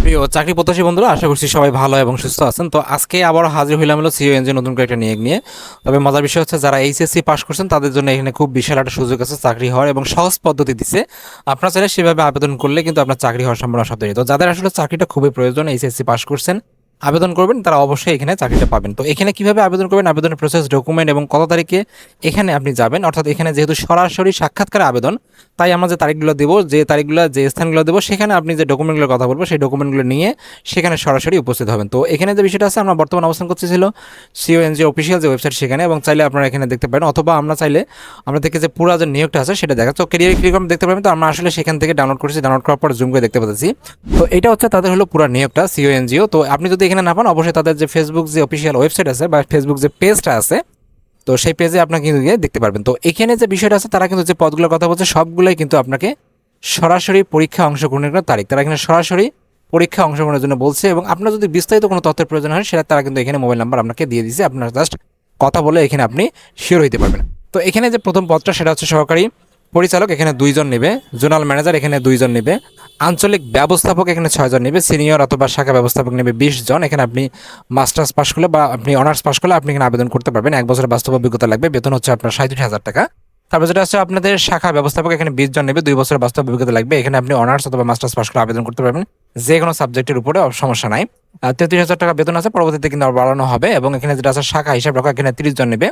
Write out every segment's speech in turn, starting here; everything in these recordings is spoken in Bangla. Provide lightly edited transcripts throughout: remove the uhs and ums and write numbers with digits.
প্রিয় চাকরি প্রত্যাশী বন্ধুরা, আশা করছি সবাই ভালো এবং সুস্থ আছেন। তো আজকে আবারও হাজির হইলাম হলো সিওএনজি নতুন করে একটা নিয়োগ নিয়ে। তবে মজার বিষয় হচ্ছে যারা এইচএসসি পাস করছেন তাদের জন্য এখানে খুব বিশাল একটা সুযোগ আছে চাকরি হওয়ার, এবং সহজ পদ্ধতি দিচ্ছে। আপনার চাইলে সেভাবে আবেদন করলে কিন্তু আপনার চাকরি হওয়ার সম্ভাবনা সব থাকে। তো যাদের আসলে চাকরিটা খুবই প্রয়োজন, এইচএসসি পাস করছেন, আবেদন করবেন, তারা অবশ্যই এখানে চাকরিটা পাবেন। তো এখানে কিভাবে আবেদন করবেন, আবেদনের প্রসেস, ডকুমেন্ট এবং কত তারিখে এখানে আপনি যাবেন, অর্থাৎ এখানে যেহেতু সরাসরি সাক্ষাৎকার আবেদন, তাই আমরা যে তারিখগুলো দেবো, যে স্থানগুলো দেবো, সেখানে আপনি যে ডকুমেন্টগুলোর কথা বলবো সেই ডকুমেন্টগুলো নিয়ে সেখানে সরাসরি উপস্থিত হবেন। তো এখানে যে বিষয়টা আছে, আমরা বর্তমানে অবস্থান করতেছিল সিওএনজি অফিসিয়াল যে ওয়েবসাইট সেখানে, এবং চাইলে আপনারা এখানে দেখতে পারেন, অথবা আমরা চাইলে আমরা থেকে যে পুরো যে নিয়োগটা আছে সেটা দেখা, তো ক্যারিয়ার ক্লিক করে দেখতে পাবেন। তো আমরা আসলে সেখান থেকে ডাউনলোড করেছি, ডাউনলোড করার পর জুম করে দেখতে পাচ্ছি। তো এটা হচ্ছে তাদের হলো পুরো নিয়োগটা সিওএনজিও। তো আপনি যদি এখানে না পান, অবশ্যই তাদের যে ফেসবুক যে অফিসিয়াল ওয়েবসাইট আছে বা ফেসবুক যে পেজটা আছে, তো সেই পেজে আপনাকে কিন্তু গিয়ে দেখতে পারবেন। তো এখানে যে বিষয়টা আছে, তারা কিন্তু যে পদগুলোর কথা বলছে সবগুলোই কিন্তু আপনাকে সরাসরি পরীক্ষা অংশগ্রহণের তারিখ, তারা এখানে সরাসরি পরীক্ষা অংশগ্রহণের জন্য বলছে। এবং আপনার যদি বিস্তারিত কোনো তথ্যের প্রয়োজন হয়, সেটা তারা কিন্তু এখানে মোবাইল নাম্বার আপনাকে দিয়ে দিয়েছে, আপনার জাস্ট কথা বলে এখানে আপনি শিওর হইতে পারবেন। তো এখানে যে প্রথম পদটা সেটা হচ্ছে সহকারী পরিচালক, এখানে 2 জন নেবে, জোনাল ম্যানেজার এখানে 2 জন নেবে, আঞ্চলিক ব্যবস্থাপক এখানে 6 জন নেবে, সিনিয়র অথবা শাখা ব্যবস্থাপক নেবে 20 জন। এখানে আপনি মাস্টার্স পাস করলে বা আপনি অনার্স পাস করলে আপনি এখানে আবেদন করতে পারবেন। 1 বছরের বাস্তব অভিজ্ঞতা লাগবে, বেতন হচ্ছে আপনার 37,000 টাকা। তারপর যেটা হচ্ছে আপনাদের শাখা ব্যবস্থাপক, এখানে 20 জন নেবে, 2 বছরের বাস্তব অভিজ্ঞতা লাগবে। এখানে আপনি অনার্স অথবা মাস্টার্স পাস করে আবেদন করতে পারবেন, যে কোনো সাবজেক্টের উপরে, সমস্যা নাই। 33,000 টাকা বেতন আছে, পরবর্তীতে কিন্তু বাড়ানো হবে। এবং এখানে যেটা আছে শাখা হিসাব রক্ষা, এখানে 30 জন নেবে,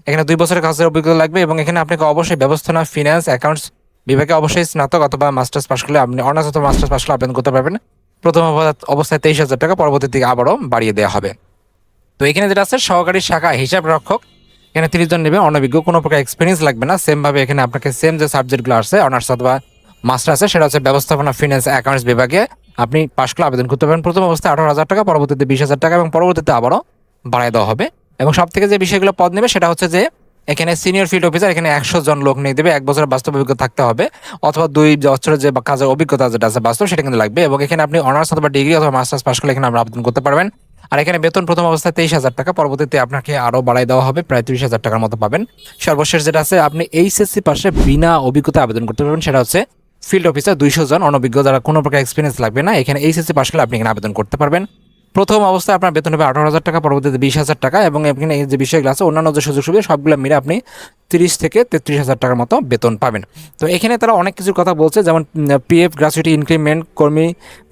এখানে 2 বছরের কাজের অভিজ্ঞতা লাগবে। এবং এখানে আপনাকে অবশ্যই ব্যবস্থাপনা, ফিনান্স, অ্যাকাউন্টস বিভাগে অবশ্যই স্নাতক অথবা মাস্টার্স পাস করলে, আপনি অনার্স অথবা মাস্টার্স পাস করলে আবেদন করতে পারবেন। প্রথম অবস্থায় 23,000 টাকা, পরবর্তীতে আবারও বাড়িয়ে দেওয়া হবে। তো এখানে যেটা আছে সহকারী শাখা হিসাব রক্ষক, এখানে 30 জন নেবে, অনভিজ্ঞ, কোনো প্রকার এক্সপিরিয়েন্স লাগবে না। সেমভাবে এখানে আপনাকে সেম যে সাবজেক্টগুলো আছে অনার্স অথবা মাস্টার আছে, সেটা হচ্ছে ব্যবস্থাপনা, ফিনান্স, অ্যাকাউন্টস বিভাগে আপনি পাস করলে আবেদন করতে পারবেন। প্রথম অবস্থায় 18,000 টাকা, পরবর্তীতে 20,000 টাকা, এবং পরবর্তীতে আবারও বাড়ায় দেওয়া হবে। এবং সব থেকে যে বিষয়গুলো পদ নেবে সেটা হচ্ছে যে এখানে সিনিয়র ফিল্ড অফিসার, এখানে 100 জন লোক নিয়ে দেবে, 1 বছরের বাস্তব অভিজ্ঞতা থাকতে হবে, অথবা 2 বছরের যে কাজের অভিজ্ঞতা যেটা আছে বাস্তব, সেটা কিন্তু লাগবে। এবং এখানে আপনি অনার্স অথবা ডিগ্রি অথবা মাস্টার্স পাস করলে এখানে আমরা আবেদন করতে পারবেন। আর এখানে বেতন প্রথম অবস্থায় 23,000 টাকা, পরবর্তীতে আপনাকে আরও বাড়াই দেওয়া হবে, প্রায় 30,000 টাকার মতো পাবেন। সর্বশেষ যেটা আছে, আপনি এইচএসসি পাশে বিনা অভিজ্ঞতা আবেদন করতে পারবেন, সেটা হচ্ছে ফিল্ড অফিসার 200 জন, অনভিজ্ঞ, যারা কোনো প্রকার এক্সপিরিয়েন্স লাগবে না। এখানে এইচএসসি পাস করলে আপনি এখানে আবেদন করতে পারবেন। প্রথম অবস্থায় আপনার বেতন হবে 18,000 টাকা, পরবর্তীতে 20,000 টাকা। এবং এখানে এই যে বিষয়গুলো আছে, অন্যান্য যে সুযোগ সুবিধা, সবগুলো মিলে আপনি 30 থেকে 33,000 টাকার মতো বেতন পাবেন। তো এখানে তারা অনেক কিছুর কথা বলছে, যেমন পিএফ, গ্র্যাচুইটি, ইনক্রিমেন্ট, কর্মী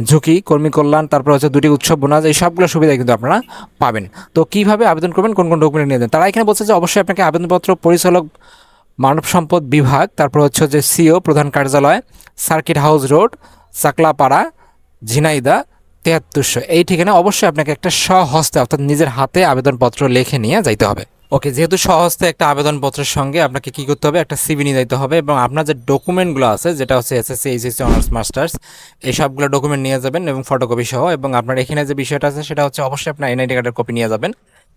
ঝুঁকি, কর্মী কল্যাণ, তারপর হচ্ছে 2টি উৎসব বোনাস, এই সবগুলো সুবিধা কিন্তু আপনারা পাবেন। তো কিভাবে আবেদন করবেন, কোন কোন ডকুমেন্ট নিয়ে দেন, তারা এখানে বলছে যে অবশ্যই আপনাকে আবেদনপত্র, পরিচালক মানব সম্পদ বিভাগ, তারপর হচ্ছে যে সিও প্রধান কার্যালয়, circuit house road, Chaklapara, Jhenaidah 7300, এই ঠিকানা অবশ্যই আপনাকে একটা স্বহস্তে, অর্থাৎ নিজের হাতে আবেদনপত্র লিখে নিয়ে যাইতে হবে। ওকে, যেহেতু সহজতে একটা আবেদনপত্রের সঙ্গে আপনাকে কি করতে হবে, একটা সিভি নিয়ে যাইতে হবে, এবং আপনার যে ডকুমেন্টগুলো আছে, যেটা হচ্ছে এসএসসি, এইচএসসি, অনার্স, মাস্টার্স, এই সবগুলো ডকুমেন্ট নিয়ে যাবেন, এবং ফটোকপি সহ। এবং আপনার এখানে যে বিষয়টা আছে সেটা হচ্ছে অবশ্যই আপনার এনআইডি কার্ডের কপি নিয়ে যাবেন।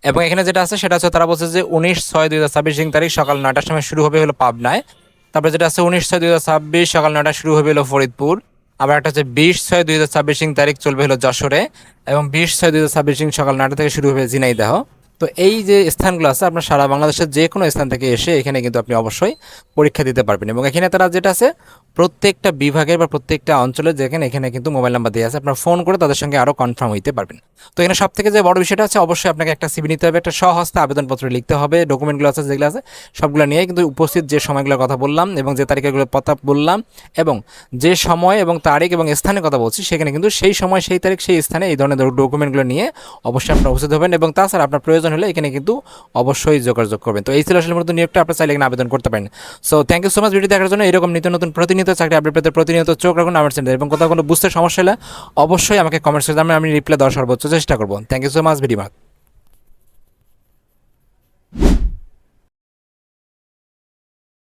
এবং এখানে যেটা আছে সেটা হচ্ছে তারা বলছে যে 19/6/2026 তারিখ সকাল 9টার সময় শুরু হবে হলো পাবনায়। তারপরে যেটা আছে 19/6/2026 সকাল 9টায় শুরু হবে হলো ফরিদপুর। আবার একটা হচ্ছে 20/6/2026 তারিখ চলবে হলো যশোরে, এবং 20/6/2026 সকাল 9টা থেকে শুরু হবে ঝিনাইদহ। তো এই যে স্থানগুলো আছে, আপনার সারা বাংলাদেশের যে কোনো স্থান থেকে এসে এখানে কিন্তু আপনি অবশ্যই পরীক্ষা দিতে পারবেন। এবং এখানে তারা যেটা আছে প্রত্যেকটা বিভাগের বা প্রত্যেকটা অঞ্চলে যেখানে এখানে কিন্তু মোবাইল নাম্বার দেওয়া আছে, আপনার ফোন করে তাদের সঙ্গে আরও কনফার্ম হইতে পারবেন। তো এখানে সব থেকে যে বড় বিষয়টা আছে, অবশ্যই আপনাকে একটা সিভি নিতে হবে, একটা স্বহস্তে আবেদনপত্র লিখতে হবে, ডকুমেন্টগুলো আছে যেগুলো আছে সবগুলো নিয়ে কিন্তু উপস্থিত, যে সময়গুলোর কথা বললাম এবং যে তারিখগুলো কথা বললাম, এবং যে সময় এবং তারিখ এবং স্থানের কথা বলছি, সেখানে কিন্তু সেই সময়, সেই তারিখ, সেই স্থানে এই ধরনের ডকুমেন্টগুলো নিয়ে অবশ্যই আপনার উপস্থিত হবেন। এবং তাছাড়া আপনার প্রয়োজন হলে এখানে কিন্তু অবশ্যই যোগাযোগ করবেন। তো এই ছিল আসলে মূলত নিয়োগটা, আপনার চাইলে এখানে আবেদন করতে পারেন। So thank you so much video দেখার জন্য। এরকম নিত্য নতুন প্রতিনিয়ত চাকরি আপডেট পেতে প্রতিনিয়ত চোখ রাখুন আমার চ্যানেলে, এবং কোথাও কোনো বুঝতে সমস্যা হলে অবশ্যই আমাকে কমেন্টস করে জানাবেন, আমি রিপ্লাই দেওয়ার সর্বোচ্চ চেষ্টা করবো। Thank you so much, video.